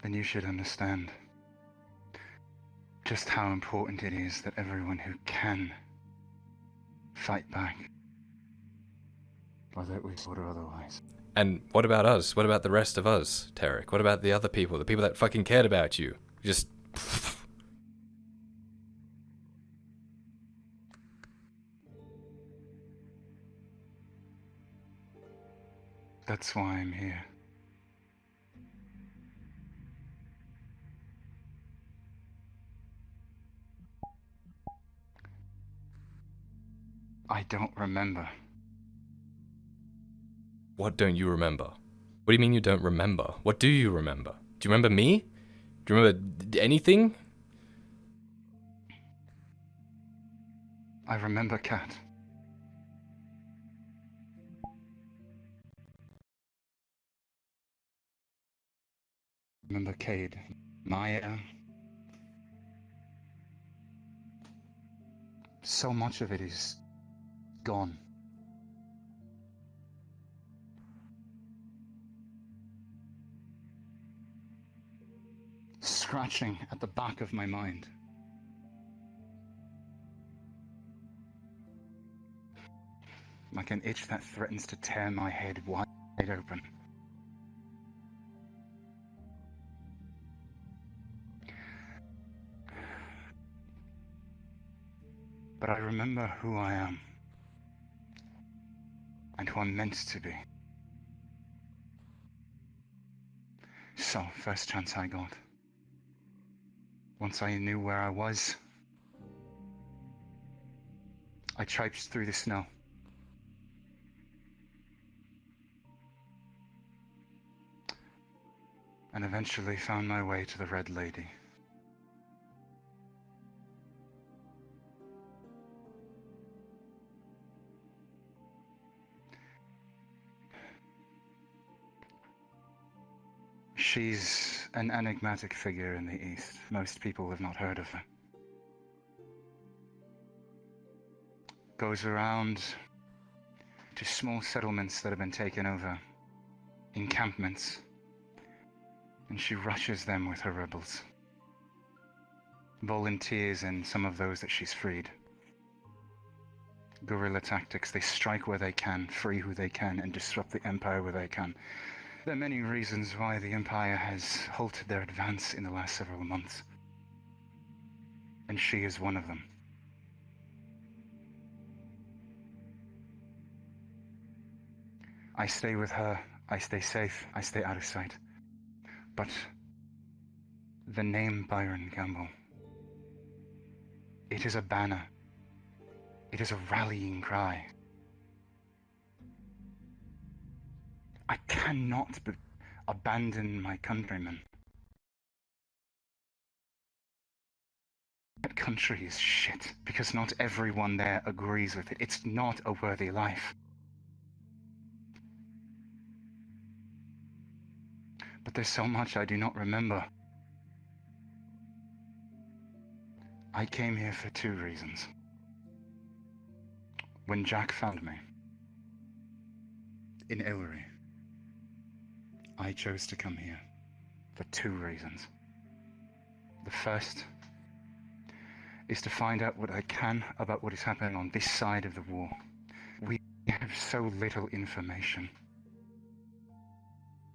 Then you should understand just how important it is that everyone who can fight back, whether we would or otherwise. And what about us? What about the rest of us, Tarek? What about the other people? The people that fucking cared about you? Just... That's why I'm here. I don't remember. What don't you remember? What do you mean you don't remember? What do you remember? Do you remember me? Do you remember anything? I remember Kat. Remember Cade, Maya. So much of it is gone. Scratching at the back of my mind. Like an itch that threatens to tear my head wide open. But I remember who I am, and who I'm meant to be. So, first chance I got. Once I knew where I was, I traipsed through the snow. And eventually found my way to the Red Lady. She's an enigmatic figure in the East. Most people have not heard of her. Goes around to small settlements that have been taken over, encampments, and she rushes them with her rebels. Volunteers in some of those that she's freed. Guerrilla tactics, they strike where they can, free who they can, and disrupt the Empire where they can. There are many reasons why the Empire has halted their advance in the last several months. And she is one of them. I stay with her, I stay safe, I stay out of sight. But the name Byron Gamble, it is a banner. It is a rallying cry. I cannot abandon my countrymen. That country is shit, because not everyone there agrees with it. It's not a worthy life. But there's so much I do not remember. I came here for 2 reasons. When Jack found me in Ellery, I chose to come here for 2 reasons. The first is to find out what I can about what is happening on this side of the war. We have so little information.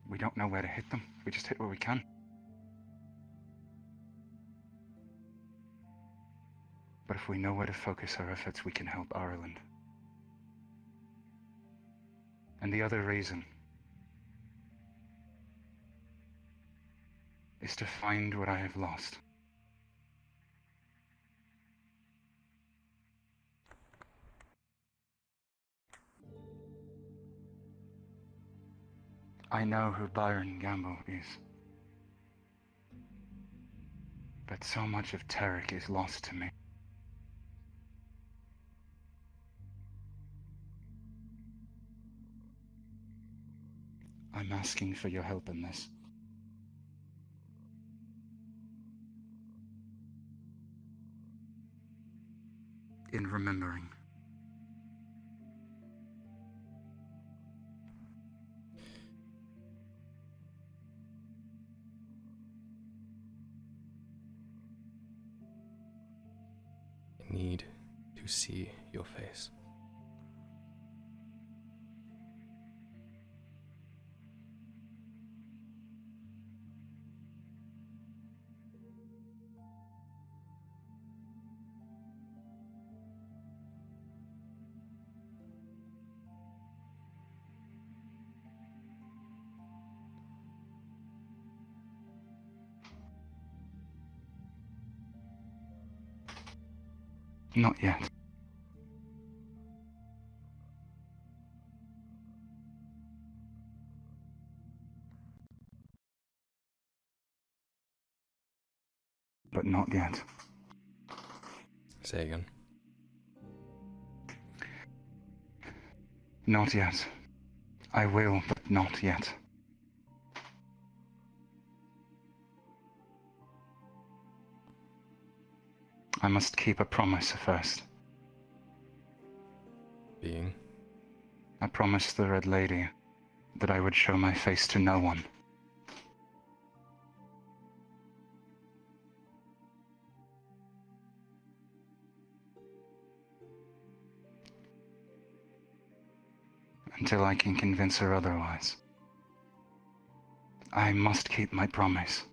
We don't know where to hit them. We just hit where we can. But if we know where to focus our efforts, we can help Ireland. And the other reason is to find what I have lost. I know who Byron Gamble is. But so much of Tarek is lost to me. I'm asking for your help in this. In remembering. I need to see your face. Not yet. But not yet. Say again. Not yet. I will, but not yet. I must keep a promise first. Being? I promised the Red Lady that I would show my face to no one. Until I can convince her otherwise. I must keep my promise.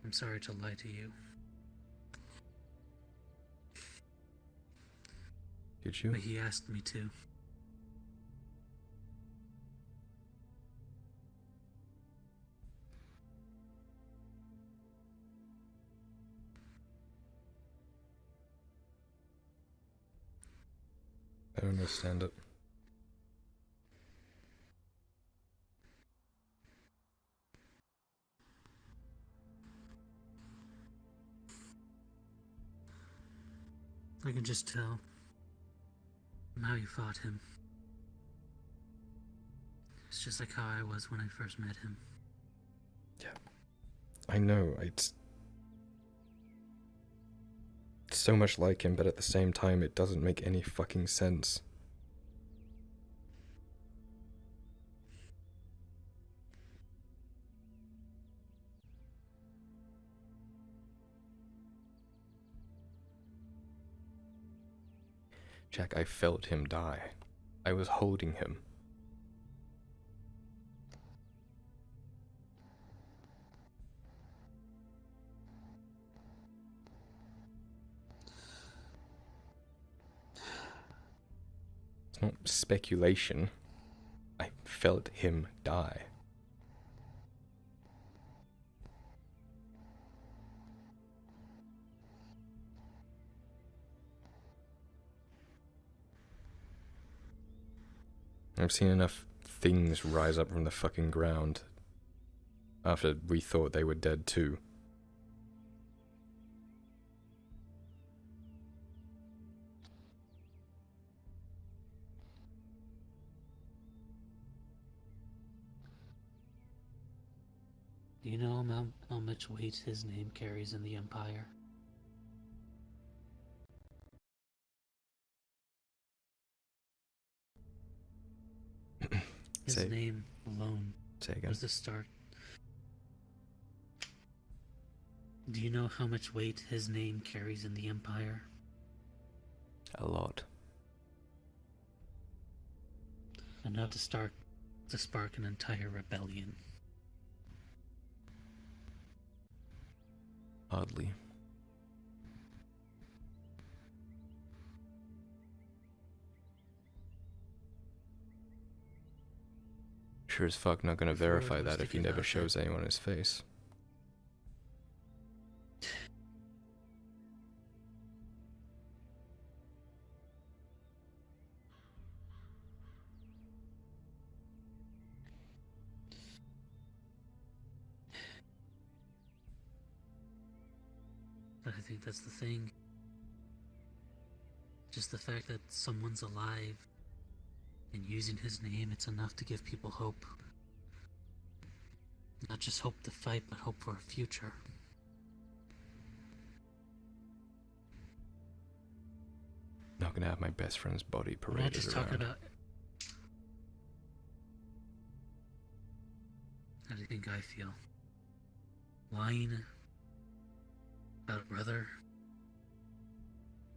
I'm sorry to lie to you. Did you? But he asked me to. I don't understand it. I can just tell from how you fought him. It's just like how I was when I first met him. Yeah. I know, it's so much like him, but at the same time it doesn't make any fucking sense. Jack, I felt him die. I was holding him. It's not speculation. I felt him die. I've seen enough things rise up from the fucking ground after we thought they were dead too. Do you know how much weight his name carries in the Empire? His Say- name alone Say again. was the start. Do you know how much weight his name carries in the Empire? A lot. Enough to spark an entire rebellion. Oddly. Sure as fuck not gonna Before I verify was that if he thinking never about shows that. anyone his face. But I think that's the thing. Just the fact that someone's alive and using his name, it's enough to give people hope. Not just hope to fight, but hope for a future. Not gonna have my best friend's body We're not paraded just around. talking about... How do you think I feel? Lying about a brother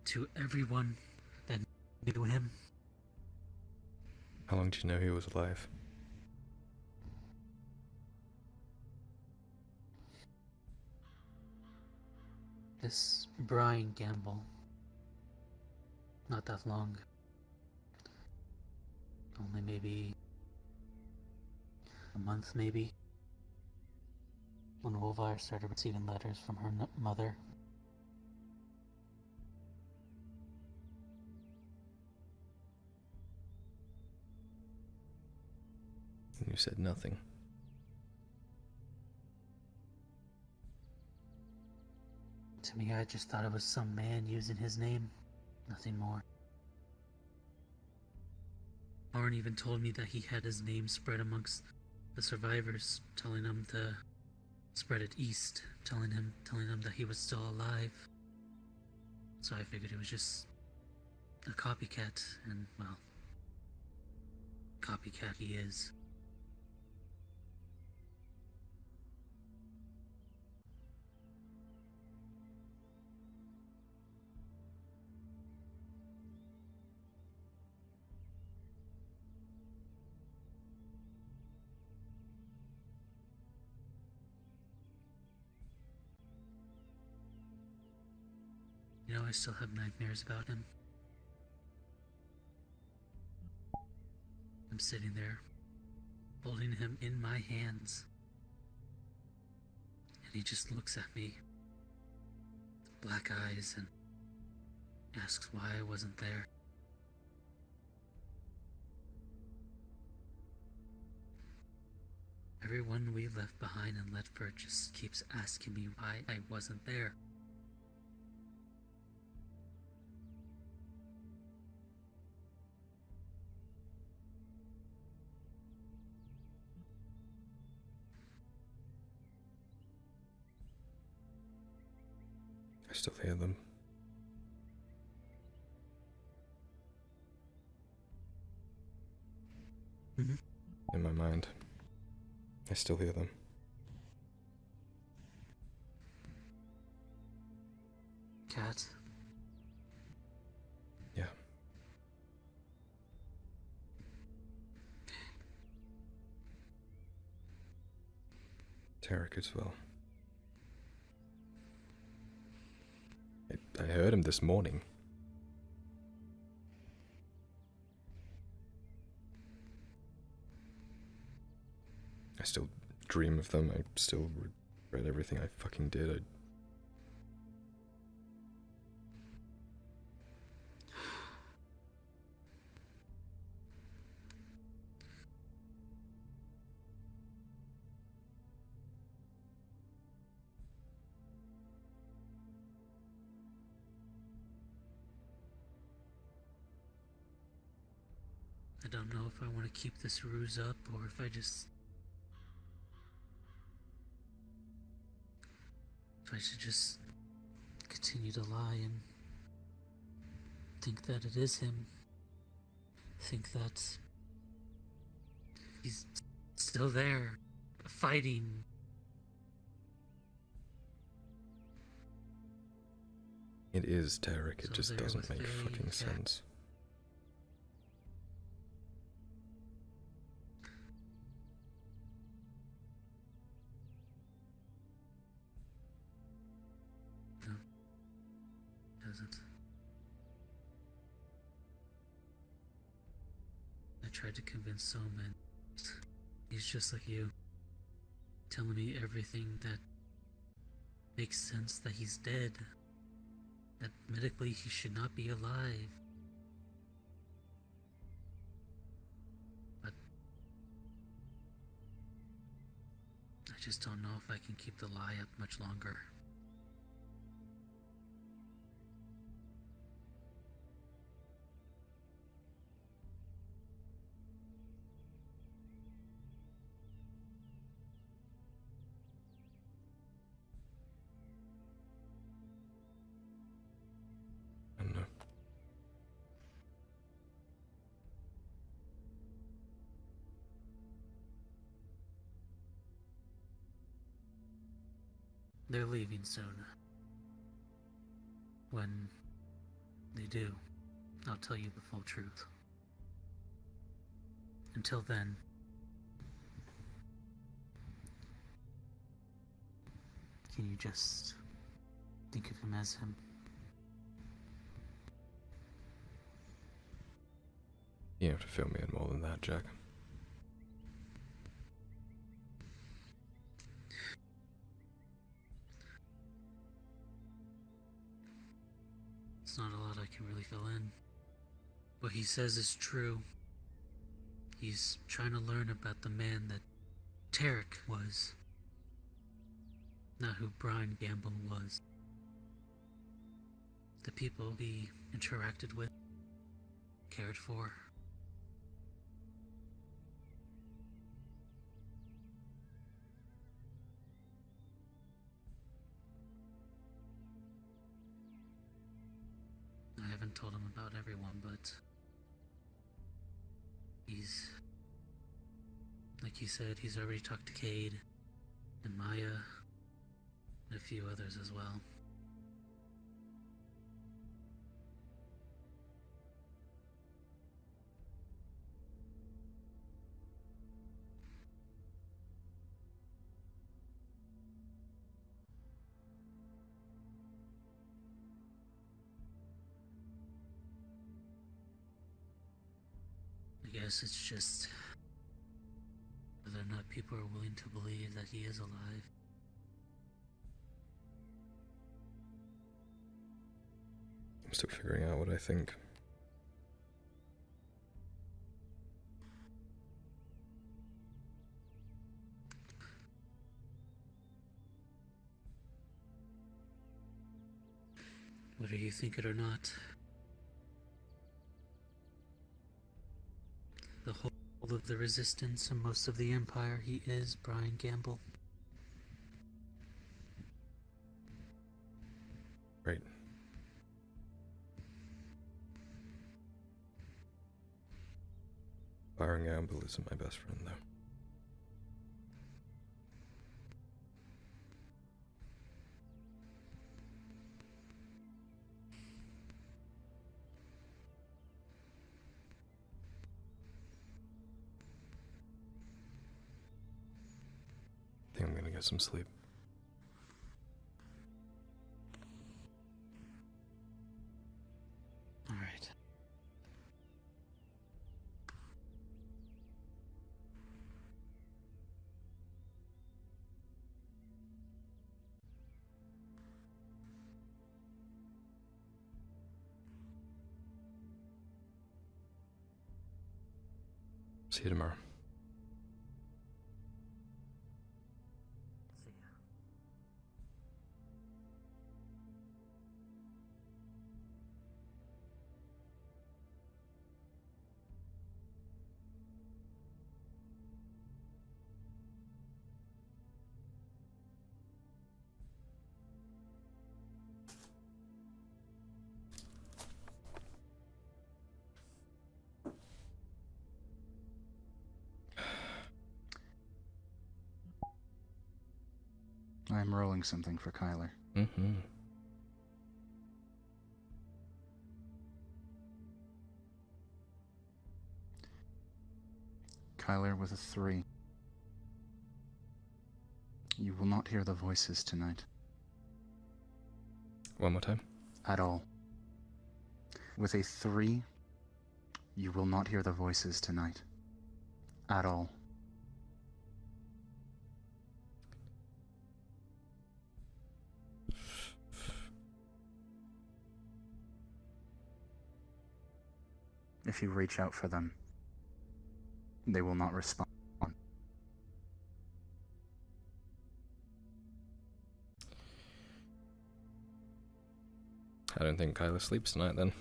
to everyone that knew him. How long did you know he was alive? This Brian Gamble. Not that long. Only maybe a month, maybe. When Wolvire started receiving letters from her mother. And you said nothing. To me, I just thought it was some man using his name. Nothing more. Arn even told me that he had his name spread amongst the survivors, telling them to spread it east, telling them that he was still alive. So I figured it was just a copycat, and well, copycat he is. know I still have nightmares about him. I'm sitting there, holding him in my hands, and he just looks at me with black eyes and asks why I wasn't there. Everyone we left behind in Ledford just keeps asking me why I wasn't there. I still hear them. In my mind. I still hear them. Cat? Yeah. Tarek as well. I heard him this morning. I still dream of them. I still regret everything I fucking did. I don't know if I want to keep this ruse up or if I should just continue to lie and think that it is him. Think that he's still there, fighting. It is Tarek, it So just there doesn't with make a fucking cat. sense. No, doesn't. I tried to convince Soman. He's just like you, telling me everything that makes sense, that he's dead, that medically he should not be alive. But I just don't know if I can keep the lie up much longer. I don't know. They're leaving soon. When they do, I'll tell you the full truth. Until then, can you just think of him as him? You have to fill me in more than that, Jack. It's not a lot I can really fill in. What he says is true. He's trying to learn about the man that Tarek was, not who Brian Gamble was. The people he interacted with, cared for. I haven't told him about everyone, but he's, like you said, he's already talked to Cade and Maya and a few others as well. guess it's just whether or not people are willing to believe that he is alive. I'm still figuring out what I think. Whether you think it or not, the whole of the Resistance and most of the Empire, he is Brian Gamble. Right. Byron Gamble isn't my best friend, though. I think I'm gonna get some sleep. All right. See you tomorrow. See ya. I'm rolling something for Kyler. Mm-hmm. Kyler with a 3. You will not hear the voices tonight. One more time. At all. With a 3, you will not hear the voices tonight. At all. If you reach out for them, they will not respond. I don't think Kyler sleeps tonight then.